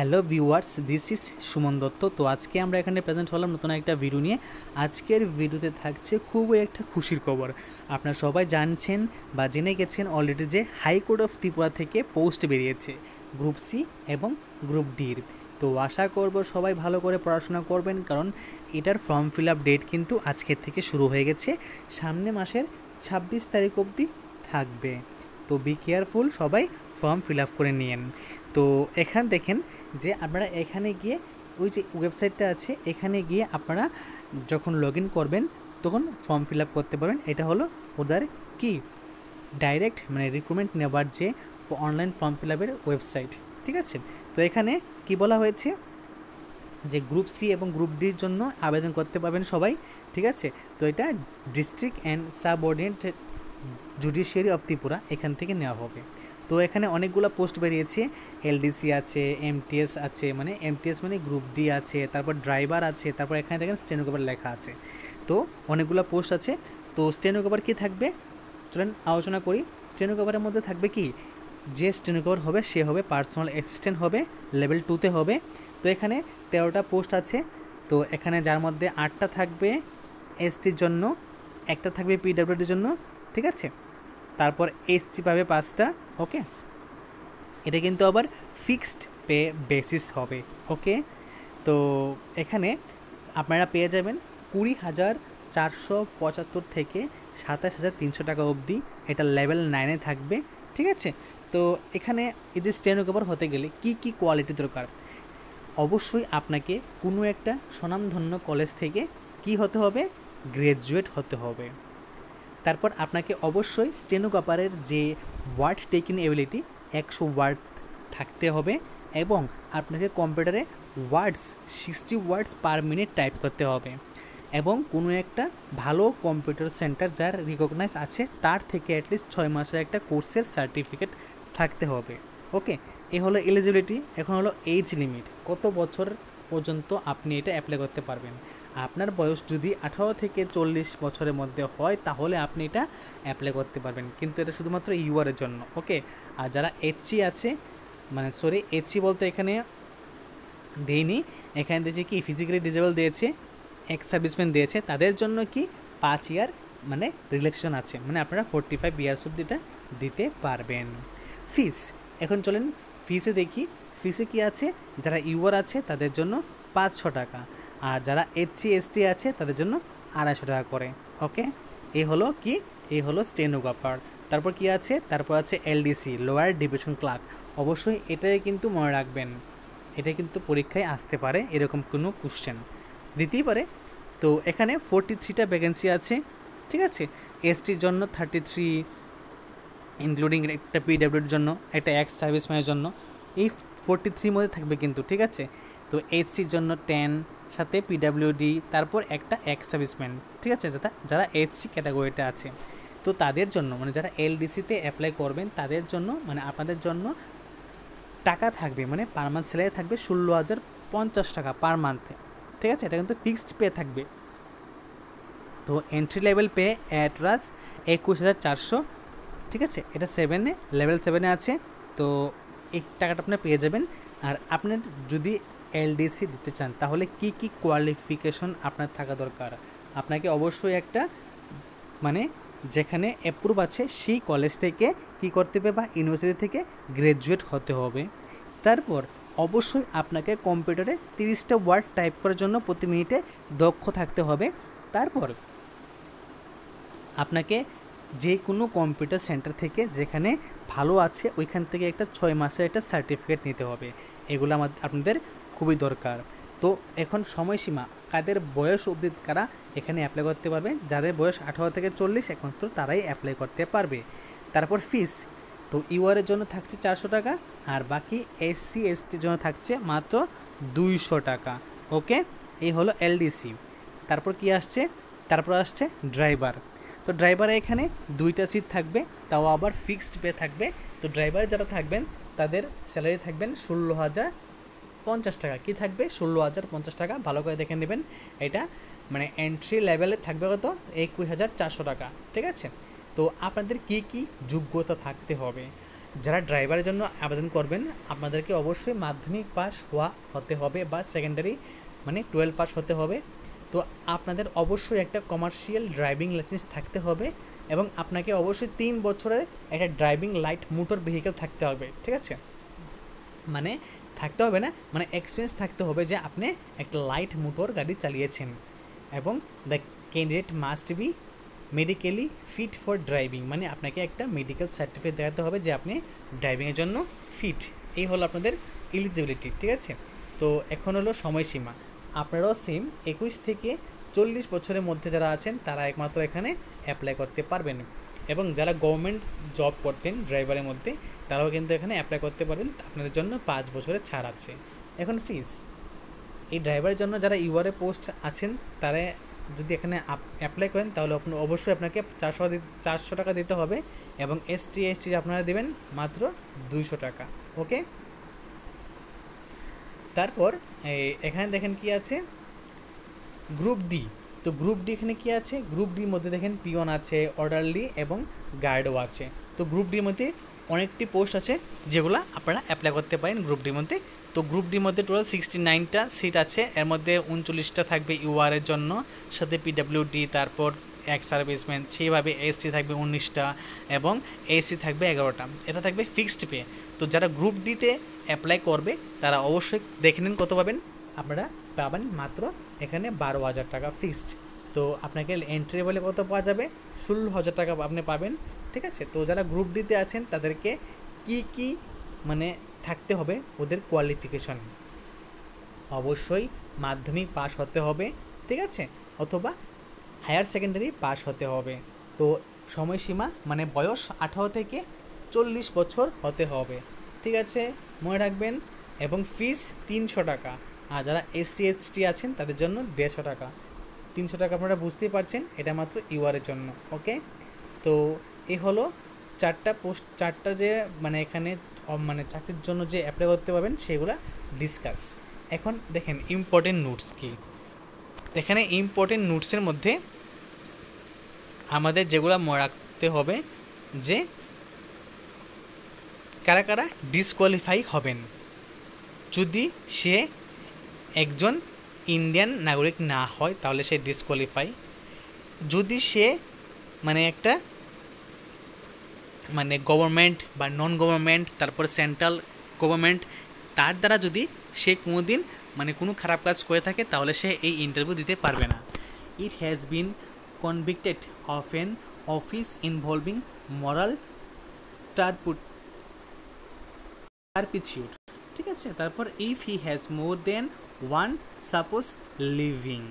Hello viewers, this is Suman Dutta. তো আজকে আমরা এখানে প্রেজেন্ট হলাম নতুন একটা ভিডিও নিয়ে। আজকের ভিডিওতে থাকছে খুবই একটা খুশির খবর। আপনারা সবাই জানছেন বা জেনে গেছেন অলরেডি যে হাইকোর্ট অফ ত্রিপুরা থেকে পোস্ট বেরিয়েছে গ্রুপ সি এবং গ্রুপ ডির। তো আশা করব সবাই ভালো করে পড়াশোনা করবেন, কারণ এটার ফর্ম ফিল আপ ডেট কিন্তু আজকের থেকে শুরু হয়ে গেছে, সামনে মাসের 26 তারিখ অবধি থাকবে। তো বি কেয়ারফুল, সবাই ফর্ম ফিল আপ করে নিন। তো এখানে দেখেন যে আপনারা এখানে গিয়ে ওই যে ওয়েবসাইটটা আছে, এখানে গিয়ে আপনারা যখন লগ ইন করবেন তখন ফর্ম ফিল আপ করতে পারবেন। এটা হলো ওদের কি ডাইরেক্ট মানে রিক্রুটমেন্ট নেবার যে অনলাইন ফর্ম ফিল আপের ওয়েবসাইট, ঠিক আছে। তো এখানে কি বলা হয়েছে যে গ্রুপ সি এবং গ্রুপ ডির জন্য আবেদন করতে পারবেন সবাই, ঠিক আছে। তো এটা district and subordinate judiciary of Tripura এখান থেকে নেওয়া হবে। তো এখানে অনেকগুলো পোস্ট বেরিয়েছে, এলডিসি আছে, এমটিএস আছে, মানে এমটিএস মানে গ্রুপ ডি আছে, তারপর ড্রাইভার আছে, তারপর এখানে দেখেন স্টেনোগ্রাফার লেখা আছে। তো অনেকগুলো পোস্ট আছে। তো স্টেনোগ্রাফার কী থাকবে চলেন আলোচনা করি। স্টেনোগ্রাফারের মধ্যে থাকবে কি, যে স্টেনোগ্রাফার হবে সে হবে পার্সোনাল অ্যাসিস্ট্যান্ট, হবে লেভেল 2-তে হবে। তো এখানে 13টা পোস্ট আছে। তো এখানে যার মধ্যে 8টা থাকবে এসটির জন্য, একটা থাকবে পিডাব্লিউডির জন্য, ঠিক আছে। তারপর এসসি পাবে 5টা, ওকে। এটা কিন্তু আবার ফিক্সড পে বেসিস হবে, ওকে। তো এখানে আপনারা পেয়ে যাবেন 20,475 থেকে 27,300 টাকা অবধি। এটা লেভেল 9-এ থাকবে, ঠিক আছে। তো এখানে এই যে স্টেনোগ্রাফার হতে গেলে কি কি কোয়ালিটি দরকার, অবশ্যই আপনাকে কোনো একটা স্বনামধন্য কলেজ থেকে কি হতে হবে, গ্র্যাজুয়েট হতে হবে। তারপর আপনাকে অবশ্যই স্টেনোগ্রাফারের যে ওয়ার্ড টেকিং এবিলিটি 100 ওয়ার্ড থাকতে হবে, এবং আপনাকে কম্পিউটারে 60 ওয়ার্ডস পার মিনিট টাইপ করতে হবে, এবং কোনো একটা ভালো কম্পিউটার সেন্টার যার রিকগনাইজ আছে তার থেকে অ্যাটলিস্ট 6 মাসের একটা কোর্সের সার্টিফিকেট থাকতে হবে, ওকে। এই হলো এলিজিবিলিটি। এখন হলো এজ লিমিট, কত বছর পর্যন্ত আপনি এটা অ্যাপ্লাই করতে পারবেন। আপনার বয়স যদি 18 থেকে 40 বছরের মধ্যে হয় তাহলে আপনি এটা অ্যাপ্লাই করতে পারবেন, কিন্তু এটা শুধুমাত্র ইউআরের জন্য, ওকে। আর যারা এইচসি আছে, মানে সরি এইচসি বলতে এখানে দেয়নি, এখানে দিয়েছে কি ফিজিক্যালি ডিজেবল দিয়েছে, এক্স সার্ভিসম্যান দিয়েছে, তাদের জন্য কি 5 ইয়ার মানে রিল্যাক্সেশন আছে, মানে আপনারা 45 ইয়ার্স অবধি এটা দিতে পারবেন। ফিস, এখন চলেন ফিসে দেখি। ফিসে কি আছে, যারা ইউআর আছে তাদের জন্য 500 টাকা, আর যারা এইচসি এসটি আছে তাদের জন্য 250 টাকা করে, ওকে। এই হলো কি, এই হলো স্টেনোগ্রাফার। তারপর কি আছে, তারপর আছে এলডিসি, লোয়ার ডিভিশন ক্লার্ক। অবশ্যই এটাই কিন্তু মনে রাখবেন, এটা কিন্তু পরীক্ষায় আসতে পারে, এরকম কোনো কোশ্চেন দিতেই পারে। তো এখানে 43টা ভ্যাকেন্সি আছে, ঠিক আছে। এসটির জন্য 33, ইনক্লুডিং একটা পিডাব্লিউডির জন্য, একটা এক্স সার্ভিসম্যানের জন্য, এই 43 মধ্যে থাকবে কিন্তু, ঠিক আছে। তো এইচসির জন্য 10, সাথে পিডাব্লিউডি, তারপর একটা এক্স সার্ভিসম্যান, ঠিক আছে, যারা এইচসি ক্যাটাগরিতে আছে। তো তাদের জন্য মানে যারা এলডিসিতে অ্যাপ্লাই করবেন তাদের জন্য মানে আপনাদের জন্য টাকা থাকবে, মানে পার মান্থ স্যালারি থাকবে 16,050 টাকা পার মান্থে, ঠিক আছে। এটা কিন্তু ফিক্সড পে থাকবে। তো এন্ট্রি লেভেল পে অ্যাটরাস 21,400, ঠিক আছে। এটা 7-এ, লেভেল 7-এ আছে। তো এই টাকাটা আপনি পেয়ে যাবেন। আর আপনার যদি এলডিসি দিতে চান তাহলে কি কি কোয়ালিফিকেশন আপনার থাকা দরকার, আপনাকে অবশ্যই একটা মানে যেখানে অ্যাপ্রুভ আছে সেই কলেজ থেকে কি করতে হবে বা ইউনিভার্সিটি থেকে গ্র্যাজুয়েট হতে হবে। তারপর অবশ্যই আপনাকে কম্পিউটারে 30টা ওয়ার্ড টাইপ করার জন্য প্রতি মিনিটে দক্ষ থাকতে হবে। তারপর আপনাকে যে কোনো কম্পিউটার সেন্টার থেকে যেখানে ভালো আছে ওইখান থেকে একটা 6 মাসের একটা সার্টিফিকেট নিতে হবে। এগুলো আপনাদের খুবই দরকার। তো এখন সময়সীমা, কাদের বয়স অবধি কারা এখানে অ্যাপ্লাই করতে পারবে, যাদের বয়স 18 থেকে 40 একমাত্র তারাই অ্যাপ্লাই করতে পারবে। তারপর ফিস, তো ইউআরের জন্য থাকছে 400 টাকা, আর বাকি এসসি এসটির জন্য থাকছে মাত্র 200 টাকা, ওকে। এই হলো এলডিসি। তারপর কি আসছে, তারপর আসছে ড্রাইভার। তো ড্রাইভারে এখানে 2টা সিট থাকবে, তাও আবার ফিক্সড পে থাকবে। তো ড্রাইভারে যারা থাকবেন তাদের স্যালারি থাকবেন 16,050 টাকা। কী থাকবে, 16,050 টাকা, ভালো করে দেখে নেবেন। এটা মানে এন্ট্রি লেভেলে থাকবে কত, 21,400 টাকা, ঠিক আছে। তো আপনাদের কি কি যোগ্যতা থাকতে হবে, যারা ড্রাইভারের জন্য আবেদন করবেন আপনাদেরকে অবশ্যই মাধ্যমিক পাস হতে হবে বা সেকেন্ডারি মানে 12 পাস হতে হবে। তো আপনাদের অবশ্যই একটা কমার্শিয়াল ড্রাইভিং লাইসেন্স থাকতে হবে এবং আপনাকে অবশ্যই 3 বছরের একটা ড্রাইভিং লাইট মোটর ভেহিকেল থাকতে হবে, ঠিক আছে? মানে থাকতে হবে না, মানে এক্সপিরিয়েন্স থাকতে হবে যে আপনি একটা লাইট মোটর গাড়ি চালিয়েছেন। এবং the candidate must be medically fit for driving, মানে আপনাকে একটা মেডিকেল সার্টিফিকেট দেখাতে হবে যে আপনি ড্রাইভিংয়ের জন্য ফিট। এই হলো আপনাদের এলিজিবিলিটি, ঠিক আছে? তো এখন হলো সময়সীমা। আপনারাও সেম 21 থেকে 40 বছরের মধ্যে যারা আছেন তারা একমাত্র এখানে অ্যাপ্লাই করতে পারবেন। এবং যারা গভর্নমেন্ট জব করতেন ড্রাইভারের মধ্যে তারাও কিন্তু এখানে অ্যাপ্লাই করতে পারবেন, আপনাদের জন্য 5 বছরের ছাড় আছে। এখন ফিস, এই ড্রাইভারের জন্য যারা ইউআরএ পোস্ট আছেন তারা যদি এখানে অ্যাপ্লাই করেন তাহলে অবশ্যই আপনাকে 400 টাকা দিতে হবে এবং এসটি আপনারা দেবেন মাত্র 200 টাকা। ওকে, তারপর এখানে দেখেন কি আছে, গ্রুপ ডি। তো গ্রুপ ডি এখানে কি আছে, গ্রুপ ডির মধ্যে দেখেন পিওন আছে, অর্ডারলি এবং গার্ডও আছে। তো গ্রুপ ডির মধ্যে অনেকটি পোস্ট আছে যেগুলো আপনারা অ্যাপ্লাই করতে পারেন গ্রুপ ডির মধ্যে। তো গ্রুপ ডির মধ্যে টোটাল 69টা সিট আছে, এর মধ্যে 39টা থাকবে ইউআরের জন্য, সাথে পিডাব্লিউডি, তারপর এক সার্ভিসম্যান, সেইভাবে এসটি থাকবে 19টা এবং এসি থাকবে 11টা। এটা থাকবে ফিক্সড পে। তো যারা গ্রুপ ডিতে অ্যাপ্লাই করবে তারা অবশ্যই দেখে নিন কত পাবেন। আপনারা পাবেন মাত্র এখানে 12,000 টাকা ফিক্সড। তো আপনাকে এন্ট্রি বলে কত পাওয়া যাবে, 16,000 টাকা আপনি পাবেন, ঠিক আছে? তো যারা গ্রুপ ডিতে আছেন তাদেরকে কি মানে থাকতে হবে, ওদের কোয়ালিফিকেশন অবশ্যই মাধ্যমিক পাস হতে হবে, ঠিক আছে, অথবা হায়ার সেকেন্ডারি পাস হতে হবে। তো সময়সীমা মানে বয়স 18 থেকে 40 বছর হতে হবে, ঠিক আছে, মনে রাখবেন। এবং ফিস 300 টাকা। আর যারা এসসি এসটি আছেন তাদের জন্য 150 টাকা। 300 টাকা আপনারা বুঝতেই পারছেন, এটা মাত্র ইউআরের জন্য। ওকে, তো এই হলো চারটা যে মানে এখানে মানে চাকরির জন্য যে অ্যাপ্লাই করতে পারবেন সেগুলো ডিসকাস। এখন দেখেন ইম্পর্টেন্ট নোটস কি। এখানে ইম্পর্টেন্ট নোটসের মধ্যে আমাদের যেগুলো মনে রাখতে হবে যে কারা কারা ডিসকোয়ালিফাই হবেন যদি সে একজন ইন্ডিয়ান নাগরিক না হয়, তাহলে সে ডিসকোয়ালিফাই। যদি সে মানে একটা মানে গভর্নমেন্ট বা নন গভর্নমেন্ট, তারপর সেন্ট্রাল গভর্নমেন্ট, তার দ্বারা যদি সে কোনো দিন মানে কোনো খারাপ কাজ করে থাকে তাহলে সে এই ইন্টারভিউ দিতে পারবে না। It has been convicted of an offence involving moral turpitude, ঠিক আছে? তারপর if he has more than one spouse living,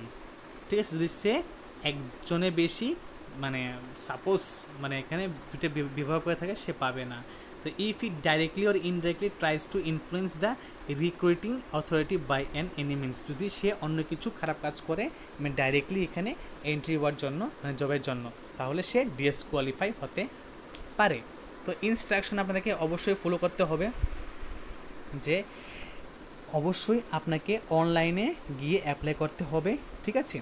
ঠিক আছে, যদি সে একজনের বেশি মানে সাপোজ মানে এখানে দুটো বিবাহ করে থাকে সে পাবে না। তো if it directly or indirectly tries to influence the recruiting authority by an any means, যদি সে অন্য কিছু খারাপ কাজ করে মানে ডাইরেক্টলি এখানে এন্ট্রি হওয়ার জন্য মানে জবের জন্য, তাহলে সে ডিসকোয়ালিফাই হতে পারে। তো ইনস্ট্রাকশন আপনাদেরকে অবশ্যই ফলো করতে হবে যে অবশ্যই আপনাকে অনলাইনে গিয়ে অ্যাপ্লাই করতে হবে, ঠিক আছে?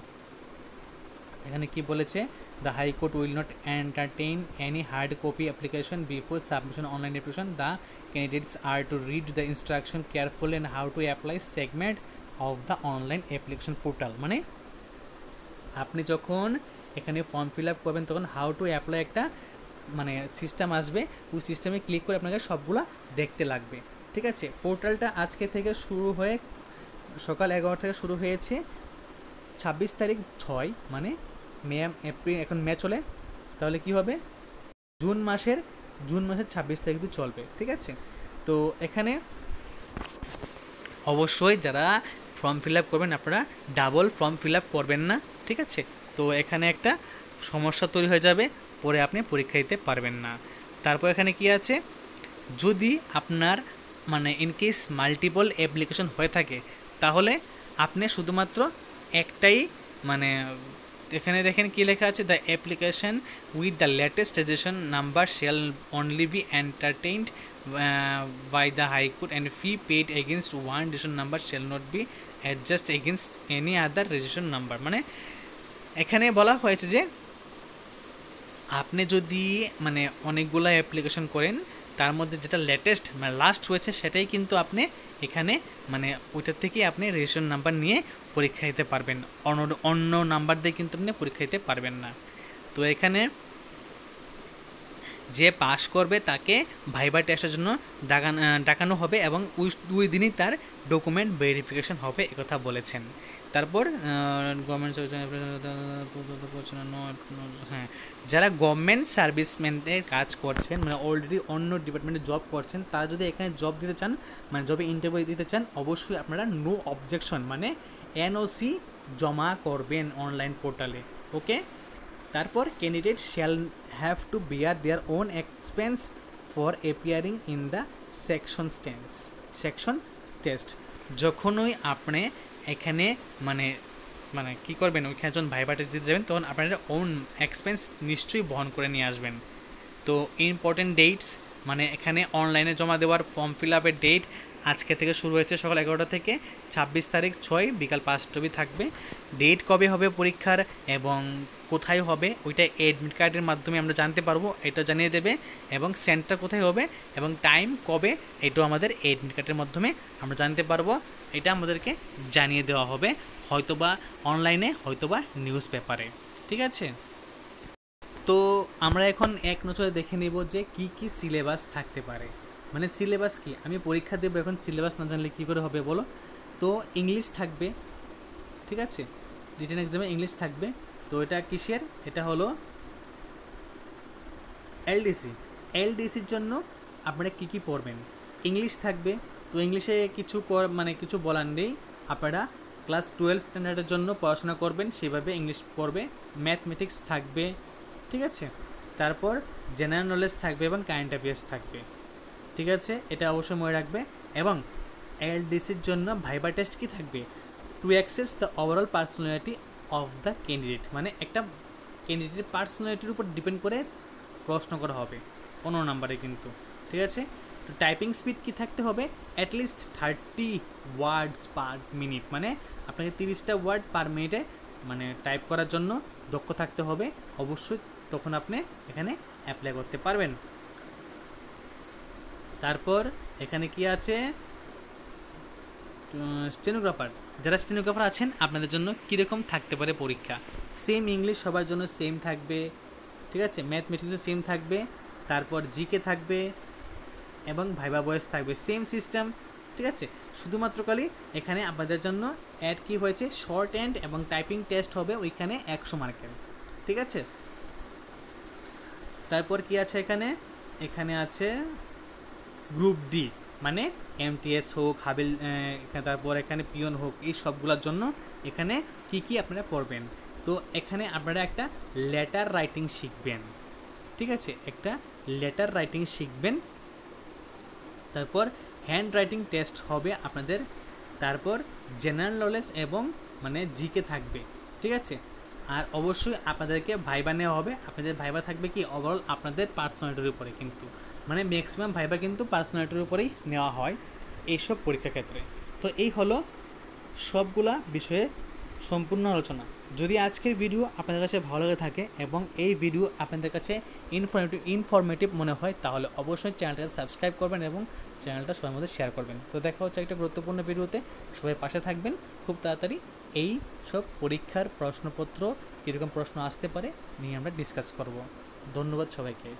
এখানে কি বলেছে, the high court will not entertain any hard copy application before submission online application. The candidates are to read the instruction careful and how to apply segment of the online application portal. মানে আপনি যখন এখানে form fill up করবেন তখন how to apply একটা মানে system আসবে, ওই সিস্টেমে ক্লিক করে আপনাকে সবগুলা দেখতে লাগবে, ঠিক আছে? পোর্টালটা আজকে থেকে শুরু হয়ে সকাল 11 থেকে শুরু হয়েছে, 26 তারিখ 6 মানে মে এপ্রিল, এখন মে চলে, তাহলে কি হবে জুন মাসের 26 তারিখ চলবে, ঠিক আছে? তো এখানে অবশ্যই যারা ফর্ম ফিল আপ করবেন আপনারা ডাবল ফর্ম ফিল আপ করবেন না, ঠিক আছে? তো এখানে একটা সমস্যা তৈরি হয়ে যাবে, পরে আপনি পরীক্ষা দিতে পারবেন না। তারপর এখানে কি আছে, যদি আপনার মানে ইনকেস মাল্টিপল অ্যাপ্লিকেশন হয়ে থাকে তাহলে আপনি শুধুমাত্র একটাই মানে এখানে দেখেন কি লেখা আছে, the application with the latest registration number shall only be entertained by the high court and fee paid against one registration number shall not be adjust against any other registration number. মানে এখানে বলা হয়েছে যে আপনি যদি মানে অনেকগুলো অ্যাপ্লিকেশন করেন তার মধ্যে যেটা লেটেস্ট মানে লাস্ট হয়েছে সেটাই কিন্তু আপনি এখানে মানে ওইটার থেকেই আপনি রেজিস্ট্রেশন নাম্বার নিয়ে পরীক্ষা দিতে পারবেন, অন্য নাম্বার দিয়ে কিন্তু আপনি পরীক্ষা দিতে পারবেন না। তো এখানে যে পাস করবে তাকে ভাইবা টেস্টের জন্য ডাকানো হবে এবং ওই দিনই তার ডকুমেন্ট ভেরিফিকেশন হবে একথা বলেছেন। তারপর গভর্নমেন্ট হ্যাঁ, যারা গভর্নমেন্ট সার্ভিসম্যানের কাজ করছেন মানে অলরেডি অন্য ডিপার্টমেন্টে জব করছেন, তারা যদি এখানে জব দিতে চান মানে জবে ইন্টারভিউ দিতে চান, অবশ্যই আপনারা নো অবজেকশন মানে এনওসি জমা করবেন অনলাইন পোর্টালে। ওকে, তারপর candidate shall have to bear their own expense for appearing in the section test. যখনই আপনি এখানে মানে মানে কী করবেন, ওইখানে যখন ভাইবা টেস্ট দিতে যাবেন তখন আপনারা ওন এক্সপেন্স নিশ্চয়ই বহন করে নিয়ে আসবেন। তো ইম্পর্টেন্ট ডেটস মানে এখানে অনলাইনে জমা দেওয়ার ফর্ম ফিল আপের ডেট আজকে থেকে শুরু হয়েছে সকাল 11টা থেকে 26 তারিখ 6 বিকাল 5টা অবধি থাকবে। ডেট কবে হবে পরীক্ষার এবং কোথায় হবে ওইটা অ্যাডমিট কার্ডের মাধ্যমে আমরা জানতে পারবো, এটা জানিয়ে দেবে। এবং সেন্টার কোথায় হবে এবং টাইম কবে এটাও আমাদের অ্যাডমিট কার্ডের মাধ্যমে আমরা জানতে পারবো, এটা আমাদেরকে জানিয়ে দেওয়া হবে, হয়তোবা অনলাইনে হয়তোবা নিউজ পেপারে। ঠিক আছে, তো আমরা এখন এক নজরে দেখে নেব যে কি কি সিলেবাস থাকতে পারে। মানে সিলেবাস কি, আমি পরীক্ষা দেবো, এখন সিলেবাস না জানলে কী করে হবে বলো। তো ইংলিশ থাকবে, ঠিক আছে, রিটেন এক্সামে ইংলিশ থাকবে। তো এটা কিসের, এটা হলো এলডিসির জন্য আপনারা কী কী পড়বেন। ইংলিশ থাকবে, তো ইংলিশে কিছু বলার নেই, আপনারা ক্লাস 12 স্ট্যান্ডার্ডের জন্য পড়াশোনা করবেন সেভাবে ইংলিশ পড়বে। ম্যাথমেটিক্স থাকবে, ঠিক আছে, তারপর জেনারেল নলেজ থাকবে এবং কারেন্ট অ্যাফেয়ার্স থাকবে। ঠিক আছে, এটা অবশ্যই মনে রাখবে। এবং এলডিসির জন্য ভাইবা টেস্ট কি থাকবে, to access the overall personality of the candidate, মানে একটা ক্যান্ডিডেটের পার্সোনালিটির উপর ডিপেন্ড করে প্রশ্ন করা হবে 15 নাম্বারে কিন্তু। ঠিক আছে, তো টাইপিং স্পিড কি থাকতে হবে, অ্যাটলিস্ট 30 ওয়ার্ডস পার মিনিট, মানে আপনাকে 30টা ওয়ার্ড পার মিনিটে মানে টাইপ করার জন্য দক্ষ থাকতে হবে অবশ্যই, তখন আপনি এখানে অ্যাপ্লাই করতে পারবেন। তারপর এখানে কি আছে, স্টেনোগ্রাফার, যারা স্টেনোগ্রাফার আছেন আপনাদের জন্য কীরকম থাকতে পারে পরীক্ষা, সেম ইংলিশ সবার জন্য সেম থাকবে, ঠিক আছে, ম্যাথমেটিক্সও সেম থাকবে, তারপর জিকে থাকবে এবং ভাইবা ভয়েস থাকবে, সেম সিস্টেম। ঠিক আছে, শুধুমাত্র খালি এখানে আপনাদের জন্য অ্যাড কি হয়েছে, শর্ট হ্যান্ড এবং টাইপিং টেস্ট হবে ওইখানে 100 মার্কের। ঠিক আছে, তারপর কি আছে এখানে আছে গ্রুপ ডি, মানে এমটিএস হোক, হাবিল, তারপর এখানে পিয়ন হোক, এই সবগুলোর জন্য এখানে কি আপনারা পড়বেন। তো এখানে আপনারা একটা লেটার রাইটিং শিখবেন, ঠিক আছে, একটা লেটার রাইটিং শিখবেন। তারপর হ্যান্ড রাইটিং টেস্ট হবে আপনাদের, তারপর জেনারেল নলেজ এবং মানে জিকে থাকবে। ঠিক আছে, আর অবশ্যই আপনাদেরকে ভাইবা নেওয়া হবে, আপনাদের ভাইবা থাকবে কি ওভারঅল আপনাদের পার্সোনালিটির উপরে, কিন্তু মানে ম্যাক্সিমাম ভাইবা কিন্তু পার্সোনালিটির উপরেই নেওয়া হয় এইসব পরীক্ষা ক্ষেত্রে। তো এই হলো সবগুলা বিষয়ে সম্পূর্ণ আলোচনা। যদি আজকের ভিডিও আপনাদের কাছে ভালো লাগে থাকে এবং এই ভিডিও আপনাদের কাছে ইনফরমেটিভ মনে হয়, তাহলে অবশ্যই চ্যানেলটাকে সাবস্ক্রাইব করবেন এবং চ্যানেলটা সবার মধ্যে শেয়ার করবেন। তো দেখা হচ্ছে একটা গুরুত্বপূর্ণ ভিডিওতে, সবাই পাশে থাকবেন। খুব তাড়াতাড়ি এই সব পরীক্ষার প্রশ্নপত্র কীরকম প্রশ্ন আসতে পারে নিয়ে আমরা ডিসকাস করব। ধন্যবাদ সবাইকে।